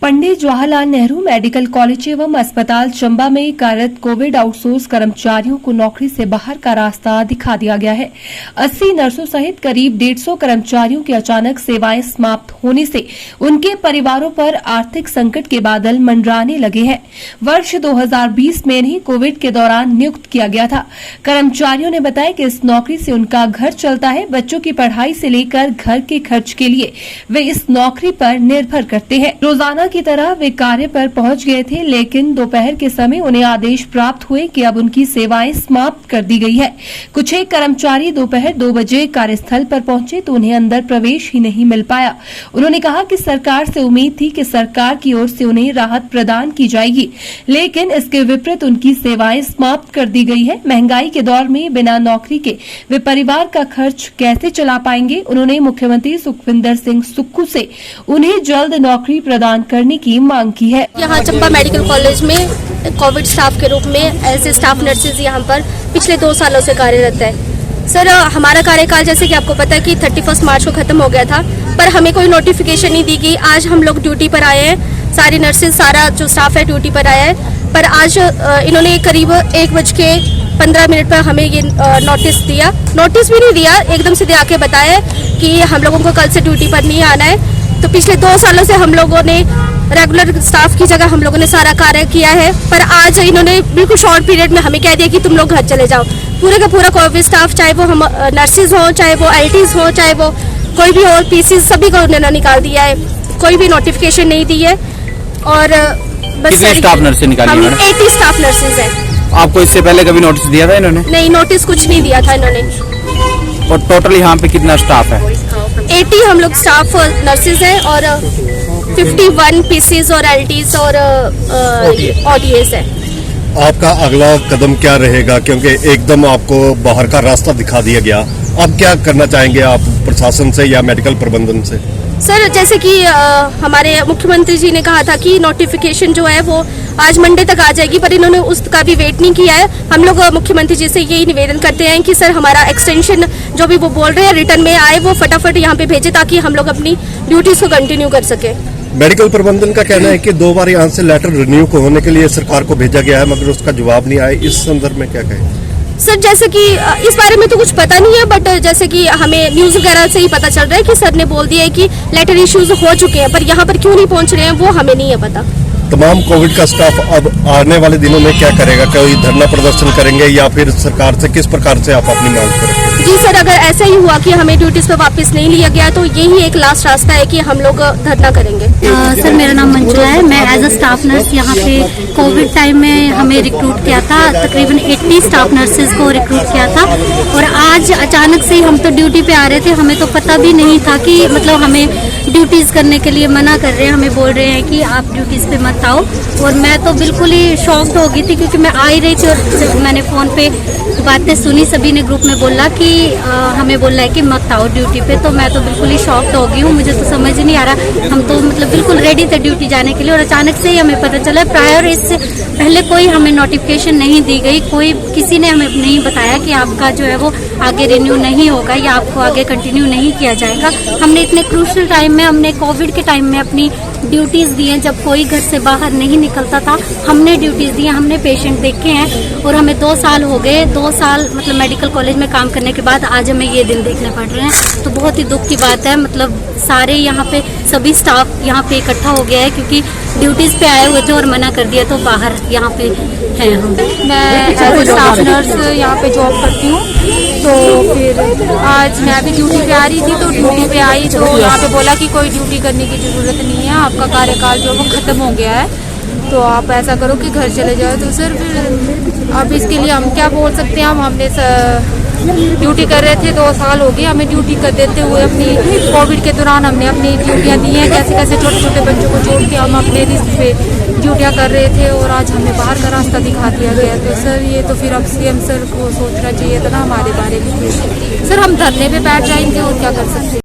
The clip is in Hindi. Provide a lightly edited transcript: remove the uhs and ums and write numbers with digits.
पंडित जवाहरलाल नेहरू मेडिकल कॉलेज एवं अस्पताल चंबा में कार्यरत कोविड आउटसोर्स कर्मचारियों को नौकरी से बाहर का रास्ता दिखा दिया गया है। 80 नर्सों सहित करीब 150 कर्मचारियों की अचानक सेवाएं समाप्त होने से उनके परिवारों पर आर्थिक संकट के बादल मंडराने लगे हैं। वर्ष 2020 में इन्हें कोविड के दौरान नियुक्त किया गया था। कर्मचारियों ने बताया कि इस नौकरी से उनका घर चलता है। बच्चों की पढ़ाई से लेकर घर के खर्च के लिए वे इस नौकरी पर निर्भर करते हैं। रोजाना की तरह वे कार्य पर पहुंच गए थे, लेकिन दोपहर के समय उन्हें आदेश प्राप्त हुए कि अब उनकी सेवाएं समाप्त कर दी गई है। कुछ एक कर्मचारी दोपहर 2 बजे कार्यस्थल पर पहुंचे तो उन्हें अंदर प्रवेश ही नहीं मिल पाया। उन्होंने कहा कि सरकार से उम्मीद थी कि सरकार की ओर से उन्हें राहत प्रदान की जाएगी, लेकिन इसके विपरीत उनकी सेवाएं समाप्त कर दी गई है। महंगाई के दौर में बिना नौकरी के वे परिवार का खर्च कैसे चला पाएंगे। उन्होंने मुख्यमंत्री सुखविंदर सिंह सुक्खू से उन्हें जल्द नौकरी प्रदान करने की मांग की है। यहाँ चंबा मेडिकल कॉलेज में कोविड स्टाफ के रूप में एज ए स्टाफ नर्सेज यहाँ पर पिछले 2 सालों से कार्यरत है। सर, हमारा कार्यकाल जैसे कि आपको पता है कि 31 मार्च को खत्म हो गया था, पर हमें कोई नोटिफिकेशन नहीं दी गई। आज हम लोग ड्यूटी पर आए हैं, सारी नर्सेज, सारा जो स्टाफ है ड्यूटी पर आया है, पर आज इन्होंने करीब 1:15 पर हमें ये नोटिस दिया। नोटिस भी नहीं दिया, एकदम से आके बताया कि हम लोगों को कल से ड्यूटी पर नहीं आना है। तो पिछले 2 सालों से हम लोगों ने रेगुलर स्टाफ की जगह हम लोगों ने सारा कार्य किया है, पर आज इन्होंने बिल्कुल शॉर्ट पीरियड में हमें कह दिया कि तुम लोग घर चले जाओ। पूरे का पूरा कोविड स्टाफ, चाहे वो हम नर्सेज हो, चाहे वो एलटीज हो, चाहे वो कोई भी और पीसीज, सभी को उन्होंने निकाल दिया है। कोई भी नोटिफिकेशन नहीं दी है। और बस स्टाफ नर्सेज निकाली हम 80 स्टाफ नर्सेज है। आपको इससे पहले कभी नोटिस दिया था इन्होंने? नहीं, नोटिस कुछ नहीं दिया था इन्होंने। और टोटल यहाँ पे कितना स्टाफ है? 80 हम लोग स्टाफ नर्सेज हैं और 51 पीसीज और एलटीज और ओडीएस है। आपका अगला कदम क्या रहेगा, क्योंकि एकदम आपको बाहर का रास्ता दिखा दिया गया? अब क्या करना चाहेंगे आप प्रशासन से या मेडिकल प्रबंधन से? सर, जैसे कि हमारे मुख्यमंत्री जी ने कहा था कि नोटिफिकेशन जो है वो आज मंडे तक आ जाएगी, पर इन्होंने उसका भी वेट नहीं किया है। हम लोग मुख्यमंत्री जी से यही निवेदन करते हैं कि सर हमारा एक्सटेंशन जो भी वो बोल रहे हैं रिटर्न में आए, वो फटाफट यहाँ पे भेजे ताकि हम लोग अपनी ड्यूटीज को कंटिन्यू कर सके। मेडिकल प्रबंधन का कहना है कि 2 बार यहाँ से लेटर रिन्यू होने के लिए सरकार को भेजा गया है, मगर उसका जवाब नहीं आया। इस संदर्भ में क्या कहें? सर, जैसे कि इस बारे में तो कुछ पता नहीं है, बट जैसे कि हमें न्यूज वगैरह से ही पता चल रहा है कि सर ने बोल दिया है कि लेटर इश्यूज हो चुके हैं, पर यहाँ पर क्यों नहीं पहुँच रहे हैं वो हमें नहीं है पता। तमाम कोविड का स्टाफ अब आने वाले दिनों में क्या करेगा? कोई धरना प्रदर्शन करेंगे या फिर सरकार से किस प्रकार से आप अपनी मांग करेंगे? जी सर, अगर ऐसा ही हुआ कि हमें ड्यूटीज पे वापस नहीं लिया गया तो यही एक लास्ट रास्ता है कि हम लोग धरना करेंगे। सर, मेरा नाम मंजुला है। मैं एज अ स्टाफ नर्स यहाँ पे कोविड टाइम में हमें रिक्रूट किया था। तकरीबन 80 स्टाफ नर्सेज को रिक्रूट किया था और आज अचानक से हम तो ड्यूटी पे आ रहे थे। हमें तो पता भी नहीं था कि मतलब हमें ड्यूटीज करने के लिए मना कर रहे हैं, हमें बोल रहे हैं कि आप ड्यूटीज पे मत आओ। और मैं तो बिल्कुल ही शॉक्ड हो गई थी क्योंकि मैं आ ही रही थी और मैंने फोन पे बातें सुनी, सभी ने ग्रुप में बोला कि हमें बोल रहा है कि मत आओ ड्यूटी पे। तो मैं तो बिल्कुल ही शॉक्ड हो गई हूँ, मुझे तो समझ ही नहीं आ रहा। हम तो मतलब बिल्कुल रेडी थे ड्यूटी जाने के लिए और अचानक से ही हमें पता चला। प्रायर इससे पहले कोई हमें नोटिफिकेशन नहीं दी गई, कोई किसी ने हमें नहीं बताया कि आपका जो है वो आगे रिन्यू नहीं होगा या आपको आगे कंटिन्यू नहीं किया जाएगा। हमने इतने क्रूशल टाइम में, हमने कोविड के टाइम में अपनी ड्यूटीज दी हैं, जब कोई घर से बाहर नहीं निकलता था, हमने ड्यूटीज दी हैं, हमने पेशेंट देखे हैं और हमें 2 साल हो गए। 2 साल मतलब मेडिकल कॉलेज में काम करने के बाद आज हमें ये दिन देखने पड़ रहे हैं। तो बहुत ही दुख की बात है। मतलब सारे यहाँ पे सभी स्टाफ यहाँ पे इकट्ठा हो गया है क्योंकि ड्यूटीज पे आए हुए थे और मना कर दिया तो बाहर यहाँ पे हैं हम। मैं एज स्टाफ नर्स यहाँ पे जॉब करती हूँ, तो फिर आज मैं भी ड्यूटी पे आ रही थी, तो ड्यूटी पे आई तो यहाँ पे बोला कि कोई ड्यूटी करने की ज़रूरत नहीं है, आपका कार्यकाल जो वो ख़त्म हो गया है, तो आप ऐसा करो कि घर चले जाओ। तो सर फिर अब इसके लिए हम क्या बोल सकते हैं? हमने ड्यूटी कर रहे थे, 2 साल हो गए हमें ड्यूटी कर देते हुए। अपनी कोविड के दौरान हमने अपनी ड्यूटियाँ दी हैं, कैसे कैसे छोटे छोटे बच्चों को छोड़ के हम अपने रिस्क पे ड्यूटियाँ कर रहे थे और आज हमें बाहर का रास्ता दिखा दिया गया। तो सर ये तो फिर अब सीएम सर को सोचना चाहिए था ना हमारे बारे में। सर, हम धरने पे बैठ जाएंगे और क्या कर सकते हैं?